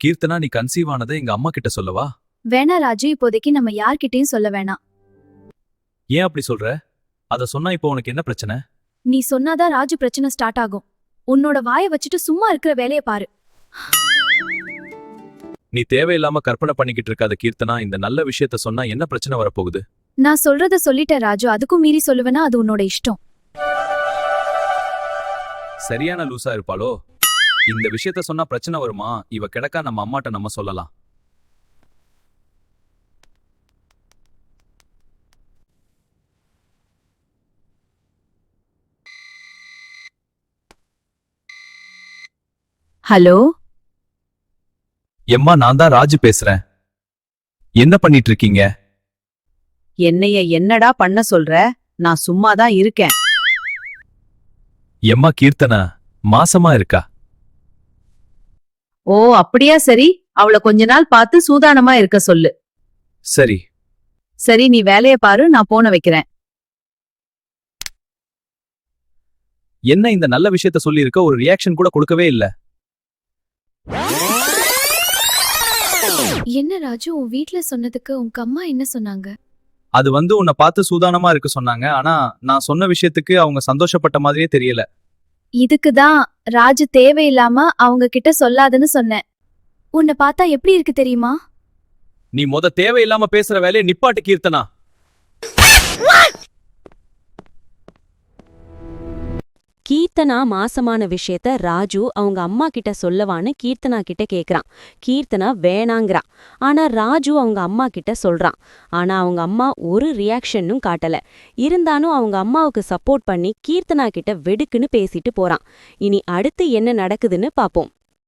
கீர்த்தனா, நீ கன்சீவ் ஆனதை எங்க அம்மா கிட்ட சொல்லவா? வேணா ராஜு, இப்போதைக்கு நம்ம யார்கிட்டயும் சொல்ல வேணாம். ஏன் அப்படி சொல்ற? அத சொன்னா இப்போ உனக்கு என்ன பிரச்சனை? நீ சொன்னாதான் ராஜு பிரச்சனை ஸ்டார்ட் ஆகும். உன்னோட வாயை வச்சுட்டு சும்மா இருக்கிற வேலைய பாரு. நீ தேவையில்லாம கற்பனை பண்ணிக்கிட்டு இருக்காத கீர்த்தனா. இந்த நல்ல விஷயத்த சொன்னா என்ன பிரச்சனை வரப்போகுது? நான் சொல்றத சொல்லிட்டேன் ராஜு, அதுக்கும் மீறி சொல்லுவேனா அது உன்னோட இஷ்டம். சரியான லூசா இருப்பாளோ? இந்த விஷயத்த சொன்னா பிரச்சனை வருமா? இவ கிடக்கா, நம்ம அம்மாட்ட நம்ம சொல்லலாம். ஹலோ, எம்மா, நான் தான் ராஜு பேசுறேன். என்ன பண்ணிட்டு இருக்கீங்க? என்னைய என்னடா பண்ண சொல்ற? நான் சும்மாதான் இருக்கேன். எம்மா, கீர்த்தனா மாசமா இருக்கா. ஓ அப்படியா, சரி. அவள கொஞ்ச நாள் பார்த்து சூதானமா இருக்க சொல்லு. சரி. சரி, நீ வேலைய பாரு, நான் போன வைக்கிறேன். என்ன இந்த நல்ல விஷயத்த சொல்லி இருக்க, ஒரு ரியாக்ஷன் கூட கொடுக்கவே இல்ல. என்ன ராஜு, உன் வீட்ல சொன்னதுக்கு உங்க அம்மா என்ன சொன்னாங்க? அது உன்னை பார்த்து சூதானமா இருக்க சொன்னாங்க. ஆனா நான் சொன்ன விஷயத்துக்கு அவங்க சந்தோஷப்பட்ட மாதிரியே தெரியல. இதுக்குதான் ராஜு தேவையில்லாம அவங்க கிட்ட சொல்லாதன்னு சொன்னேன். உன்னை பார்த்தா எப்படி இருக்கு தெரியுமா? நீ தேவையில்லாம பேசுற வேலையை நிப்பாட்டு கீர்த்தனா. கீர்த்தனா மாசமான விஷயத்த ராஜு அவங்க அம்மா கிட்ட சொல்லவான்னு கீர்த்தனா கிட்ட கேக்குறான். கீர்த்தனா வேணாங்கிறான். ஆனா ராஜு அவங்க அம்மா கிட்ட சொல்றான். ஆனா அவங்க அம்மா ஒரு ரியாக்ஷனும் காட்டல. இருந்தாலும் அவங்க அம்மாவுக்கு சப்போர்ட் பண்ணி கீர்த்தனா கிட்ட வெடுக்குன்னு பேசிட்டு போறான். இனி அடுத்து என்ன நடக்குதுன்னு பாப்போம்.